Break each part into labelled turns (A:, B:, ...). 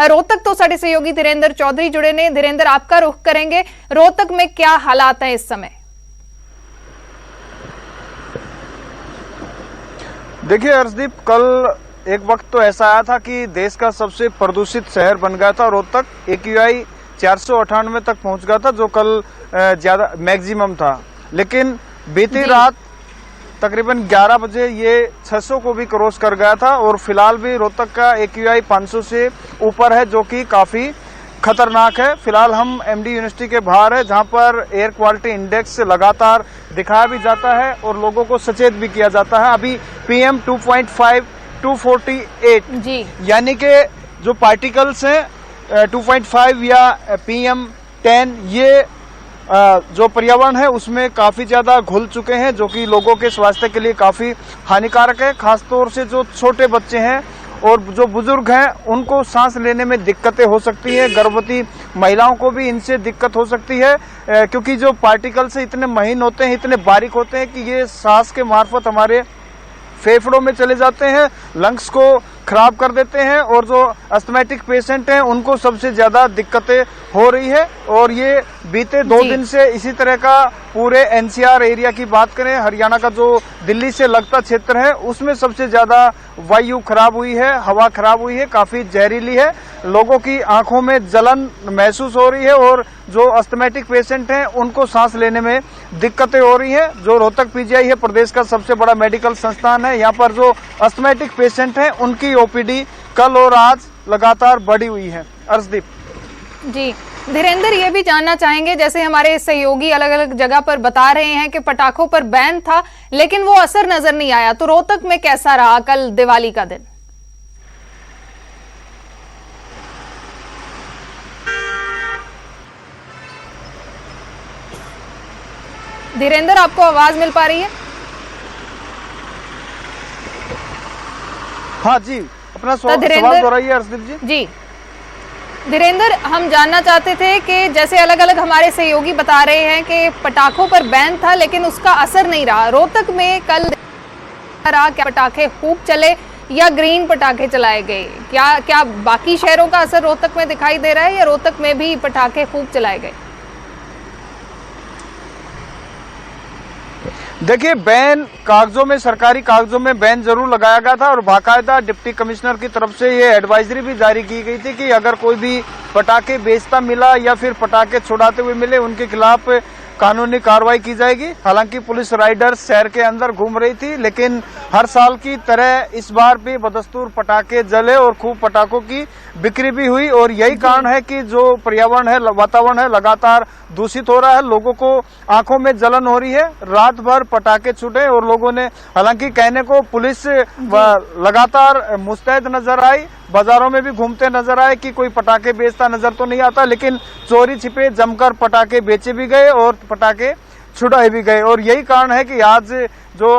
A: रोहतक तो साडे सहयोगी धीरेन्द्र चौधरी जुड़े ने। धीरेन्द्र, आपका रुख करेंगे, रोहतक में क्या हालात हैं इस समय?
B: देखिए अर्शदीप, कल एक वक्त तो ऐसा आया था कि देश का सबसे प्रदूषित शहर बन गया था रोहतक। AQI 498 तक पहुंच गया था, जो कल ज्यादा मैक्सिमम था। लेकिन बीती रात तकरीबन 11 बजे ये 600 को भी क्रॉस कर गया था और फिलहाल भी रोहतक का AQI 500 से ऊपर है, जो कि काफी खतरनाक है। फिलहाल हम MD यूनिवर्सिटी के बाहर है, जहां पर एयर क्वालिटी इंडेक्स लगातार दिखाया भी जाता है और लोगों को सचेत भी किया जाता है। अभी PM 2.5 248
A: जी,
B: यानी कि जो पार्टिकल्स हैं 2.5 या PM 10, ये जो पर्यावरण है उसमें काफी ज्यादा घुल चुके हैं, जो कि लोगों के स्वास्थ्य के लिए काफी हानिकारक है। खासतौर से जो छोटे बच्चे हैं और जो बुजुर्ग हैं, उनको सांस लेने में दिक्कतें हो सकती है। गर्भवती महिलाओं को भी इनसे दिक्कत हो सकती है, क्योंकि जो पार्टिकल्स इतने महीन होते हैं, इतने बारीक होते हैं कि ये सांस के मार्फत हमारे फेफड़ों में चले जाते हैं, लंग्स को खराब कर देते हैं। और जो अस्थमैटिक पेशेंट हैं, उनको सबसे ज्यादा दिक्कतें हो रही है। और ये बीते 2 दिन से इसी तरह का पूरे NCR एरिया की बात करें, हरियाणा का जो दिल्ली से लगता क्षेत्र है, उसमें सबसे ज्यादा वायु खराब हुई है, हवा खराब हुई है, काफी जहरीली है। लोगों की आंखों में जलन महसूस हो रही है और जो अस्थमैटिक पेशेंट हैं, उनको सांस लेने में दिक्कतें हो रही हैं। जो रोहतक PGI है, प्रदेश का सबसे बड़ा मेडिकल संस्थान है, यहाँ पर जो अस्थमैटिक पेशेंट हैं, उनकी OPD कल और आज लगातार बढ़ी हुई है। अर्शदीप
A: जी, धीरेन्द्र, ये भी जानना चाहेंगे, जैसे हमारे सहयोगी अलग अलग जगह पर बता रहे हैं कि पटाखों पर बैन था, लेकिन वो असर नजर नहीं आया, तो रोहतक में कैसा रहा कल दिवाली का दिन? धीरेन्द्र, आपको आवाज मिल पा रही है?
B: हाँ जी, अपना सवाल दोहराइए अर्शदीप जी।
A: जी धीरेन्द्र, हम जानना चाहते थे कि जैसे अलग अलग हमारे सहयोगी बता रहे हैं कि पटाखों पर बैन था, लेकिन उसका असर नहीं रहा। रोहतक में कल रहा, क्या पटाखे खूब चले या ग्रीन पटाखे चलाए गए? क्या बाकी शहरों का असर रोहतक में दिखाई दे रहा है या रोहतक में भी पटाखे खूब चलाए गए?
B: देखिए, बैन कागजों में, सरकारी कागजों में बैन जरूर लगाया गया था और बाकायदा डिप्टी कमिश्नर की तरफ से ये एडवाइजरी भी जारी की गई थी कि अगर कोई भी पटाखे बेचता मिला या फिर पटाखे छुड़ाते हुए मिले, उनके खिलाफ कानूनी कार्रवाई की जाएगी। हालांकि पुलिस राइडर्स शहर के अंदर घूम रही थी, लेकिन हर साल की तरह इस बार भी बदस्तूर पटाखे जले और खूब पटाखों की बिक्री भी हुई। और यही कारण है कि जो पर्यावरण है, वातावरण है, लगातार दूषित हो रहा है। लोगों को आंखों में जलन हो रही है। रात भर पटाखे छूटे और लोगों ने, हालांकि कहने को पुलिस लगातार मुस्तैद नजर आई, बाजारों में भी घूमते नजर आए कि कोई पटाखे बेचता नजर तो नहीं आता, लेकिन चोरी छिपे जमकर पटाखे बेचे भी गए और पटाखे छुड़ाए भी गए। और यही कारण है कि आज जो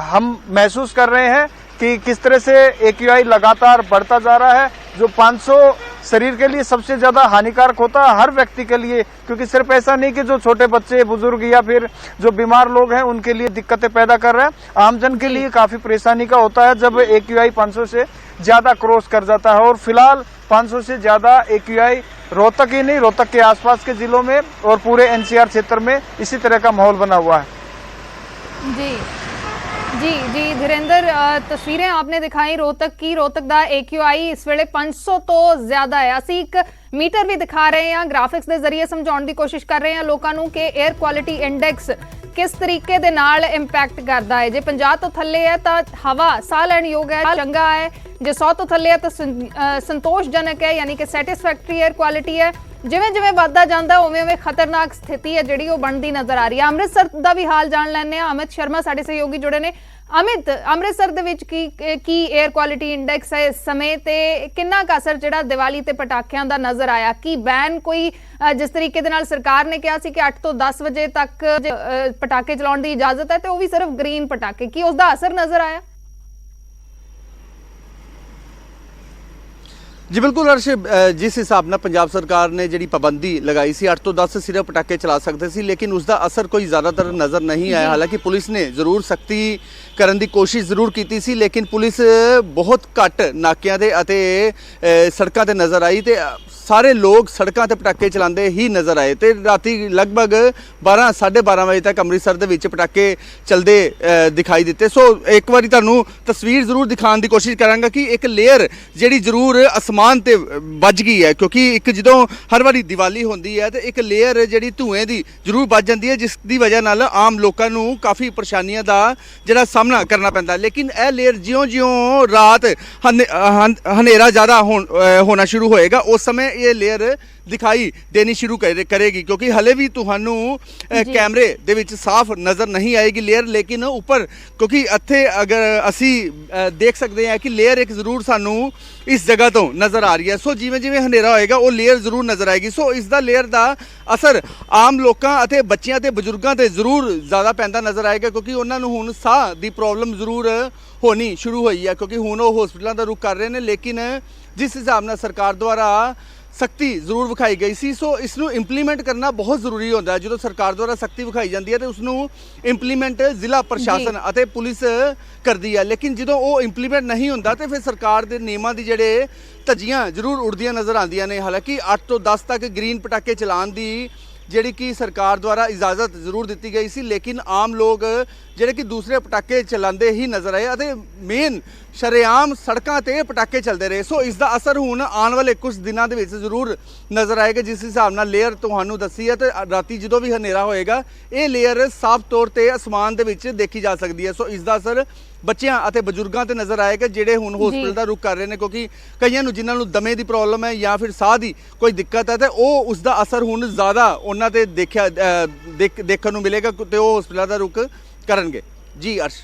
B: हम महसूस कर रहे हैं कि किस तरह से AQI लगातार बढ़ता जा रहा है। जो 500 शरीर के लिए सबसे ज्यादा हानिकारक होता है, हर व्यक्ति के लिए, क्योंकि सिर्फ ऐसा नहीं कि जो छोटे बच्चे, बुजुर्ग या फिर जो बीमार लोग हैं, उनके लिए दिक्कतें पैदा कर रहा है। आमजन के लिए काफी परेशानी का होता है जब AQI 500 से ज्यादा क्रॉस कर जाता है। और फिलहाल 500 से ज्यादा AQI रोहतक ही नहीं, रोहतक के आसपास के जिलों में और पूरे NCR क्षेत्र में इसी तरह का माहौल बना हुआ है।
A: जी धीरेन्द्र, तस्वीरें आपने दिखाई रोहतक की। रोहतक दा AQI इस वेले 500 तो ज्यादा है। ਅਸੀਂ ਇੱਕ ਮੀਟਰ ਵੀ ਦਿਖਾ ਰਹੇ ਹਾਂ, ਗ੍ਰਾਫਿਕਸ ਦੇ ਜ਼ਰੀਏ ਸਮਝਾਉਣ ਦੀ ਕੋਸ਼ਿਸ਼ ਕਰ ਰਹੇ ਹਾਂ ਲੋਕਾਂ ਨੂੰ ਕਿ 에ਅਰ ਕੁਆਲਿਟੀ ਇੰਡੈਕਸ ਕਿਸ ਤਰੀਕੇ ਦੇ ਨਾਲ ਇੰਪੈਕਟ ਕਰਦਾ ਹੈ। ਜੇ 50 ਤੋਂ ਥੱਲੇ ਹੈ ਤਾਂ ਹਵਾ ਸਾਹ ਲੈਣ ਯੋਗ ਹੈ, ਚੰਗਾ ਹੈ। ਜੇ 100 ਤੋਂ ਥੱਲੇ ਹੈ ਤਾਂ ਸੰਤੋਸ਼ਜਨਕ ਹੈ, यानी कि ਸੈਟੀਸਫੈਕਟਰੀ 에ਅਰ ਕੁਆਲਿਟੀ ਹੈ। ਜਿਵੇਂ ਜਿਵੇਂ ਵੱਧਦਾ ਜਾਂਦਾ ਉਵੇਂ ਉਵੇਂ ਖਤਰਨਾਕ ਸਥਿਤੀ ਹੈ ਜਿਹੜੀ ਉਹ ਬਣਦੀ ਨਜ਼ਰ ਆ ਰਹੀ ਹੈ। ਅੰਮ੍ਰਿਤਸਰ ਦਾ ਵੀ ਹਾਲ ਜਾਣ ਲੈਂਦੇ ਆ। ਅਮਿਤ ਸ਼ਰਮਾ ਸਾਡੇ ਸਹਿਯੋਗੀ ਜੁੜੇ ਨੇ। ਅਮਿਤ, ਅੰਮ੍ਰਿਤਸਰ ਦੇ ਵਿੱਚ ਕੀ 에ਅਰ ਕੁਆਲਿਟੀ ਇੰਡੈਕਸ ਹੈ ਇਸ ਸਮੇਂ ਤੇ ਕਿੰਨਾ ਕੁ ਅਸਰ ਜਿਹੜਾ ਦੀਵਾਲੀ ਤੇ ਪਟਾਕਿਆਂ ਦਾ ਨਜ਼ਰ ਆਇਆ? ਕੀ ਬੈਨ ਕੋਈ ਜਿਸ ਤਰੀਕੇ ਦੇ ਨਾਲ ਸਰਕਾਰ ਨੇ ਕਿਹਾ ਸੀ ਕਿ 8 ਤੋਂ 10 ਵਜੇ ਤੱਕ ਪਟਾਕੇ ਚਲਾਉਣ ਦੀ ਇਜਾਜ਼ਤ ਹੈ ਤੇ ਉਹ ਵੀ ਸਿਰਫ ਗ੍ਰੀਨ ਪਟਾਕੇ, ਕੀ ਉਸ ਦਾ ਅਸਰ ਨਜ਼ਰ ਆਇਆ?
C: जी बिल्कुल अर्श, जिस हिसाब ਨਾਲ ਪੰਜਾਬ ਸਰਕਾਰ ਨੇ ਜਿਹੜੀ ਪਾਬੰਦੀ ਲਗਾਈ ਸੀ 8 ਤੋਂ 10 ਸਿਰਫ ਪਟਾਕੇ ਚਲਾ ਸਕਦੇ ਸੀ, ਲੇਕਿਨ ਉਸ ਦਾ ਅਸਰ ਕੋਈ ਜ਼ਿਆਦਾਤਰ ਨਜ਼ਰ ਨਹੀਂ ਆਇਆ। ਹਾਲਾਂਕਿ ਪੁਲਿਸ ਨੇ ਜ਼ਰੂਰ ਸਖਤੀ ਕਰਨ ਦੀ ਕੋਸ਼ਿਸ਼ ਜ਼ਰੂਰ ਕੀਤੀ ਸੀ, ਲੇਕਿਨ ਪੁਲਿਸ ਬਹੁਤ ਘੱਟ ਨਾਕਿਆਂ ਤੇ ਅਤੇ ਸੜਕਾਂ ਤੇ ਨਜ਼ਰ ਆਈ ਤੇ ਸਾਰੇ ਲੋਕ ਸੜਕਾਂ ਤੇ ਪਟਾਕੇ ਚਲਾਉਂਦੇ ਹੀ ਨਜ਼ਰ ਆਏ ਤੇ ਰਾਤੀ ਲਗਭਗ 12:30 ਵਜੇ ਤੱਕ ਅੰਮ੍ਰਿਤਸਰ ਦੇ ਵਿੱਚ ਪਟਾਕੇ ਚਲਦੇ ਦਿਖਾਈ ਦਿੱਤੇ। ਸੋ ਇੱਕ ਵਾਰੀ ਤੁਹਾਨੂੰ ਤਸਵੀਰ ਜ਼ਰੂਰ ਦਿਖਾਉਣ ਦੀ ਕੋਸ਼ਿਸ਼ ਕਰਾਂਗਾ ਕਿ ਇੱਕ ਲੇਅਰ ਜਿਹੜੀ ਜ਼ਰੂਰ ਅਸਮਾਨ ਤੇ ਵੱਜ ਗਈ ਹੈ, ਕਿਉਂਕਿ ਇੱਕ ਜਦੋਂ ਹਰ ਵਾਰੀ ਦੀਵਾਲੀ ਹੁੰਦੀ ਹੈ ਤੇ ਇੱਕ ਲੇਅਰ ਜਿਹੜੀ ਧੂਏ ਦੀ ਜ਼ਰੂਰ ਵੱਜ ਜਾਂਦੀ ਹੈ, ਜਿਸ ਦੀ ਵਜ੍ਹਾ ਨਾਲ ਆਮ ਲੋਕਾਂ ਨੂੰ ਕਾਫੀ ਪਰੇਸ਼ਾਨੀਆਂ ਦਾ ਜਿਹੜਾ ਸਾਹਮਣਾ ਕਰਨਾ ਪੈਂਦਾ। ਲੇਕਿਨ ਇਹ ਲੇਅਰ ਜਿਉਂ-ਜਿਉਂ ਰਾਤ ਹਨੇਰਾ ਜ਼ਿਆਦਾ ਹੋਣਾ ਸ਼ੁਰੂ ਹੋਏਗਾ ਉਸ ਸਮੇਂ ਇਹ ਲੇਅਰ ਦਿਖਾਈ ਦੇਣੀ ਸ਼ੁਰੂ ਕਰੇਗੀ, ਕਿਉਂਕਿ ਹਲੇ ਵੀ ਤੁਹਾਨੂੰ ਕੈਮਰੇ ਦੇ ਵਿੱਚ ਸਾਫ਼ ਨਜ਼ਰ ਨਹੀਂ ਆਏਗੀ ਲੇਅਰ, ਲੇਕਿਨ ਉੱਪਰ ਕਿਉਂਕਿ ਇੱਥੇ ਅਗਰ ਅਸੀਂ ਦੇਖ ਸਕਦੇ ਹਾਂ ਕਿ ਲੇਅਰ ਇੱਕ ਜ਼ਰੂਰ ਸਾਨੂੰ ਇਸ ਜਗ੍ਹਾ ਤੋਂ ਨਜ਼ਰ ਆ ਰਹੀ ਹੈ। ਸੋ ਜਿਵੇਂ ਜਿਵੇਂ ਹਨੇਰਾ ਹੋਏਗਾ ਉਹ ਲੇਅਰ ਜ਼ਰੂਰ ਨਜ਼ਰ ਆਏਗੀ। ਸੋ ਇਸ ਦਾ ਲੇਅਰ ਦਾ ਅਸਰ ਆਮ ਲੋਕਾਂ ਅਤੇ ਬੱਚਿਆਂ ਤੇ ਬਜ਼ੁਰਗਾਂ ਤੇ ਜ਼ਰੂਰ ਜ਼ਿਆਦਾ ਪੈਂਦਾ ਨਜ਼ਰ ਆਏਗਾ, ਕਿਉਂਕਿ ਉਹਨਾਂ ਨੂੰ ਹੁਣ ਸਾਹ ਦੀ ਪ੍ਰੋਬਲਮ ਜ਼ਰੂਰ ਹੋਣੀ ਸ਼ੁਰੂ ਹੋਈ ਹੈ, ਕਿਉਂਕਿ ਹੁਣ ਉਹ ਹਸਪਤਾਲਾਂ ਦਾ ਰੁਖ ਕਰ ਰਹੇ ਨੇ। ਲੇਕਿਨ ਜਿਸ ਹਿਸਾਬ ਨਾਲ ਸਰਕਾਰ ਦੁਆਰਾ ਸਖਤੀ ਜ਼ਰੂਰ ਵਿਖਾਈ ਗਈ ਸੀ, ਸੋ ਇਸ ਨੂੰ ਇੰਪਲੀਮੈਂਟ ਕਰਨਾ ਬਹੁਤ ਜ਼ਰੂਰੀ ਹੁੰਦਾ ਹੈ। ਜਦੋਂ ਸਰਕਾਰ ਦੁਆਰਾ ਸਖਤੀ ਵਿਖਾਈ ਜਾਂਦੀ ਹੈ ਤੇ ਉਸ ਨੂੰ ਇੰਪਲੀਮੈਂਟ ਜ਼ਿਲ੍ਹਾ ਪ੍ਰਸ਼ਾਸਨ ਅਤੇ ਪੁਲਿਸ ਕਰਦੀ ਹੈ, ਲੇਕਿਨ ਜਦੋਂ ਉਹ ਇੰਪਲੀਮੈਂਟ ਨਹੀਂ ਹੁੰਦਾ ਤੇ ਫਿਰ ਸਰਕਾਰ ਦੇ ਨਿਯਮਾਂ ਦੀ ਜਿਹੜੇ ਧੱਜੀਆਂ ਜ਼ਰੂਰ ਉੜਦੀਆਂ ਨਜ਼ਰ ਆਉਂਦੀਆਂ ਨੇ। ਹਾਲਾਂਕਿ 8 ਤੋਂ 10 ਤੱਕ ਗ੍ਰੀਨ ਪਟਾਕੇ ਚਲਾਉਣ ਦੀ ਜਿਹੜੀ ਕਿ ਸਰਕਾਰ ਦੁਆਰਾ ਇਜਾਜ਼ਤ ਜ਼ਰੂਰ ਦਿੱਤੀ ਗਈ ਸੀ, ਲੇਕਿਨ ਆਮ ਲੋਕ ਜਿਹੜੇ ਕਿ ਦੂਸਰੇ ਪਟਾਕੇ ਚਲਾਉਂਦੇ ਹੀ ਨਜ਼ਰ ਆਏ ਅਤੇ ਮੇਨ ਸ਼ਰੇਆਮ ਸੜਕਾਂ ਤੇ ਪਟਾਕੇ ਚੱਲਦੇ ਰਹੇ। ਸੋ ਇਸ ਦਾ ਅਸਰ ਹੁਣ ਆਉਣ ਵਾਲੇ ਕੁਝ ਦਿਨਾਂ ਦੇ ਵਿੱਚ ਜ਼ਰੂਰ ਨਜ਼ਰ ਆਏਗਾ। ਜਿਸ ਹਿਸਾਬ ਨਾਲ ਲੇਅਰ ਤੁਹਾਨੂੰ ਦੱਸੀ ਹੈ ਤੇ ਰਾਤੀ ਜਦੋਂ ਵੀ ਹਨੇਰਾ ਹੋਏਗਾ ਇਹ ਲੇਅਰ ਸਾਫ਼ ਤੌਰ ਤੇ ਅਸਮਾਨ ਦੇ ਵਿੱਚ ਦੇਖੀ ਜਾ ਸਕਦੀ ਹੈ। ਸੋ ਇਸ ਦਾ ਅਸਰ ਬੱਚਿਆਂ ਅਤੇ ਬਜ਼ੁਰਗਾਂ ਤੇ ਨਜ਼ਰ ਆਏਗਾ ਜਿਹੜੇ ਹੁਣ ਹਸਪਤਾਲ ਦਾ ਰੁਖ ਕਰ ਰਹੇ ਨੇ, ਕਿਉਂਕਿ ਕਈਆਂ ਨੂੰ ਜਿਨ੍ਹਾਂ ਨੂੰ ਦਮੇ ਦੀ ਪ੍ਰੋਬਲਮ ਹੈ ਜਾਂ ਫਿਰ ਸਾਹ ਦੀ ਕੋਈ ਦਿੱਕਤ ਹੈ ਤੇ ਉਹ ਉਸ ਦਾ ਅਸਰ ਹੁਣ ਜ਼ਿਆਦਾ ਉਹਨਾਂ ਤੇ ਦੇਖਣ ਨੂੰ ਮਿਲੇਗਾ ਤੇ ਉਹ ਹਸਪਤਾਲ ਦਾ ਰੁਖ ਕਰਨਗੇ। ਜੀ ਅਰਸ਼।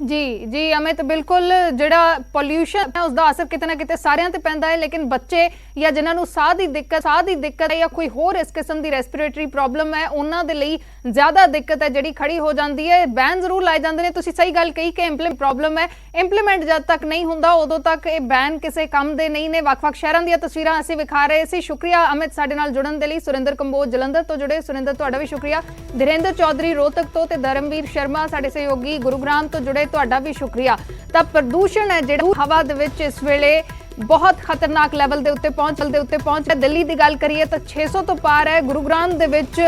A: ਜੀ ਅਮਿਤ, ਬਿਲਕੁਲ ਜਿਹੜਾ ਪੋਲਿਊਸ਼ਨ ਹੈ ਉਸ ਦਾ ਅਸਰ ਕਿਤੇ ਨਾ ਕਿਤੇ ਸਾਰਿਆਂ ਤੇ ਪੈਂਦਾ ਹੈ, ਲੇਕਿਨ ਬੱਚੇ ਜਾਂ ਜਿਨ੍ਹਾਂ ਨੂੰ ਸਾਹ ਦੀ ਦਿੱਕਤ ਹੈ ਜਾਂ ਕੋਈ ਹੋਰ ਇਸ ਕਿਸਮ ਦੀ ਰੈਸਪੀਰੇਟਰੀ ਪ੍ਰੋਬਲਮ ਹੈ ਉਹਨਾਂ ਦੇ ਲਈ ਜ਼ਿਆਦਾ ਦਿੱਕਤ ਹੈ ਜਿਹੜੀ ਖੜੀ ਹੋ ਜਾਂਦੀ ਹੈ। ਬੈਨ ਜ਼ਰੂਰ ਲਾਏ ਜਾਂਦੇ ਨੇ, ਤੁਸੀਂ ਸਹੀ ਗੱਲ ਕਹੀ ਕਿ ਪ੍ਰੋਬਲਮ ਹੈ, ਇੰਪਲੀਮੈਂਟ ਜਦ ਤੱਕ ਨਹੀਂ ਹੁੰਦਾ ਉਦੋਂ ਤੱਕ ਇਹ ਬੈਨ ਕਿਸੇ ਕੰਮ ਦੇ ਨਹੀਂ ਨੇ। ਵੱਖ-ਵੱਖ ਸ਼ਹਿਰਾਂ ਦੀਆਂ ਤਸਵੀਰਾਂ ਅਸੀਂ ਵਿਖਾ ਰਹੇ ਸੀ। ਸ਼ੁਕਰੀਆ ਅਮਿਤ ਸਾਡੇ ਨਾਲ ਜੁੜਨ ਦੇ ਲਈ। ਸੁਰਿੰਦਰ ਕੰਬੋਜ ਜਲੰਧਰ ਤੋਂ ਜੁੜੇ। ਸੁਰਿੰਦਰ, ਤੁਹਾਡਾ ਵੀ ਸ਼ੁਕਰੀਆ। ਧੀਰੇਂਦਰ ਚੌਧਰੀ ਰੋਹਤਕ ਤੋਂ ਤੇ ਧਰਮਵੀਰ ਸ਼ਰਮਾ ਸਾਡੇ ਸਹਿਯੋਗੀ ਗੁਰੂਗ੍ਰਾਮ ਤੋਂ ਜੁੜੇ, ਤੁਹਾਡਾ ਵੀ ਸ਼ੁਕਰੀਆ। ਤਾਂ ਪ੍ਰਦੂਸ਼ਣ ਹੈ ਜਿਹੜਾ ਹਵਾ ਦੇ ਵਿੱਚ ਇਸ ਵੇਲੇ ਬਹੁਤ ਖਤਰਨਾਕ ਲੈਵਲ ਦੇ ਉੱਤੇ ਪਹੁੰਚ ਰਿਹਾ। ਦਿੱਲੀ ਦੀ ਗੱਲ ਕਰੀਏ ਤਾਂ 600 ਤੋਂ ਪਾਰ ਹੈ, ਗੁਰੂਗ੍ਰਾਮ ਦੇ ਵਿੱਚ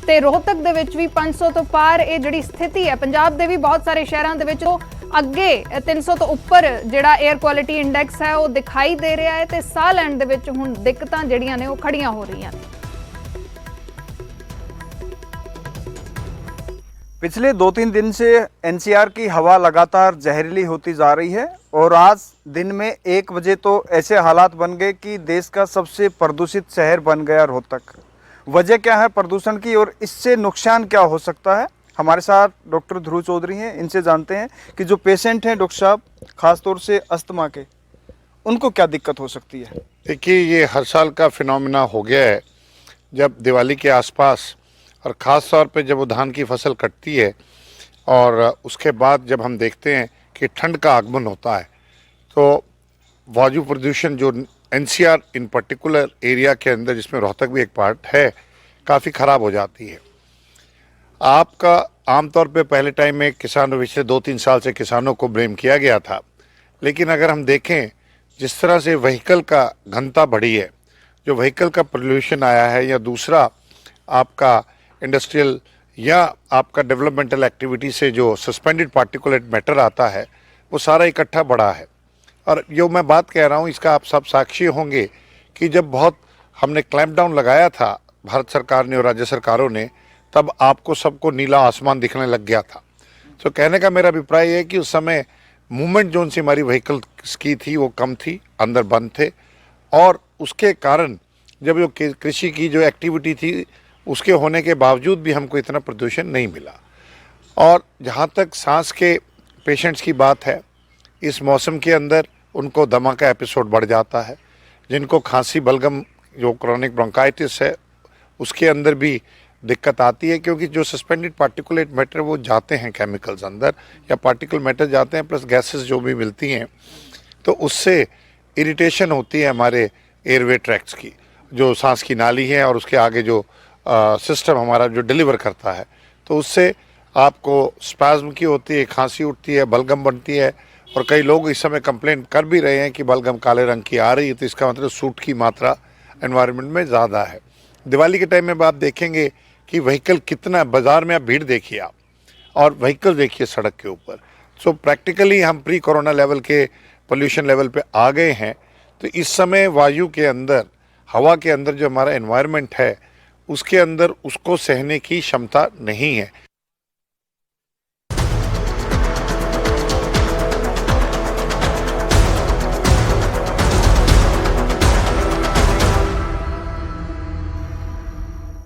A: ਤੇ ਰੋਹਤਕ ਦੇ ਵਿੱਚ ਵੀ 500 ਤੋਂ ਪਾਰ ਇਹ ਜਿਹੜੀ ਸਥਿਤੀ ਹੈ। ਪੰਜਾਬ ਦੇ ਵੀ ਬਹੁਤ ਸਾਰੇ ਸ਼ਹਿਰਾਂ ਦੇ ਵਿੱਚ ਅੱਗੇ 300 ਤੋਂ ਉੱਪਰ ਜਿਹੜਾ 에ਅਰ ਕੁਆਲਿਟੀ ਇੰਡੈਕਸ ਹੈ ਉਹ ਦਿਖਾਈ ਦੇ ਰਿਹਾ ਹੈ ਤੇ ਸਾਹ ਲੈਣ ਦੇ ਵਿੱਚ ਹੁਣ ਦਿੱਕਤਾਂ ਜਿਹੜੀਆਂ ਨੇ ਉਹ ਖੜੀਆਂ ਹੋ ਰਹੀਆਂ ਨੇ।
B: पिछले 2-3 दिन से एनसीआर की हवा लगातार जहरीली होती जा रही है और आज दिन में 1 बजे तो ऐसे हालात बन गए कि देश का सबसे प्रदूषित शहर बन गया रोहतक। वजह क्या है प्रदूषण की और इससे नुकसान क्या हो सकता है? हमारे साथ डॉक्टर ध्रुव चौधरी हैं, इनसे जानते हैं कि जो पेशेंट हैं डॉक्टर साहब खासतौर से अस्थमा के, उनको क्या दिक्कत हो सकती है?
D: देखिए, ये हर साल का फिनोमिना हो गया है। जब दिवाली के आसपास और ख़ास तौर पे जब वो धान की फसल कटती है और उसके बाद जब हम देखते हैं कि ठंड का आगमन होता है तो वायु प्रदूषण जो एनसीआर इन पर्टिकुलर एरिया के अंदर, जिसमें रोहतक भी एक पार्ट है, काफ़ी ख़राब हो जाती है। आपका आमतौर पे पहले टाइम में किसानों, पिछले 2-3 साल से किसानों को ब्लेम किया गया था, लेकिन अगर हम देखें जिस तरह से व्हीकल का घनता बढ़ी है, जो व्हीकल का पोल्यूशन आया है या दूसरा आपका इंडस्ट्रियल या आपका डेवलपमेंटल एक्टिविटी से जो सस्पेंडेड पार्टिकुलेट मैटर आता है वो सारा इकट्ठा बढ़ा है। और जो मैं बात कह रहा हूँ इसका आप सब साक्षी होंगे कि जब बहुत हमने क्लैंप डाउन लगाया था भारत सरकार ने और राज्य सरकारों ने, तब आपको सबको नीला आसमान दिखने लग गया था। तो कहने का मेरा अभिप्राय है कि उस समय मूवमेंट जोन से हमारी व्हीकल्स की थी वो कम थी, अंदर बंद थे, और उसके कारण जब जो कृषि की जो एक्टिविटी थी उसके होने के बावजूद भी हमको इतना प्रदूषण नहीं मिला। और जहाँ तक सांस के पेशेंट्स की बात है, इस मौसम के अंदर उनको दमा का एपिसोड बढ़ जाता है। जिनको खांसी बलगम जो क्रोनिक ब्रोंकाइटिस है उसके अंदर भी दिक्कत आती है, क्योंकि जो सस्पेंडेड पार्टिकुलेट मैटर वो जाते हैं केमिकल्स अंदर, या पार्टिकल मैटर जाते हैं प्लस गैसेस जो भी मिलती हैं, तो उससे इरिटेशन होती है हमारे एयरवे ट्रैक्ट्स की, जो सांस की नाली है और उसके आगे जो सिस्टम हमारा जो डिलीवर करता है, तो उससे आपको स्पैज्म की होती है, खांसी उठती है, बलगम बनती है। और कई लोग इस समय कंप्लेंट कर भी रहे हैं कि बलगम काले रंग की आ रही है, तो इसका मतलब सूट की मात्रा एनवायरनमेंट में ज़्यादा है। दिवाली के टाइम में आप देखेंगे कि व्हीकल कितना, बाज़ार में आप भीड़ देखिए आप, और व्हीकल देखिए सड़क के ऊपर। सो प्रैक्टिकली हम प्री कोरोना लेवल के पोल्यूशन लेवल पे आ गए हैं। तो इस समय वायु के अंदर, हवा के अंदर जो हमारा एनवायरनमेंट है, उसके अंदर उसको सहने की क्षमता नहीं है।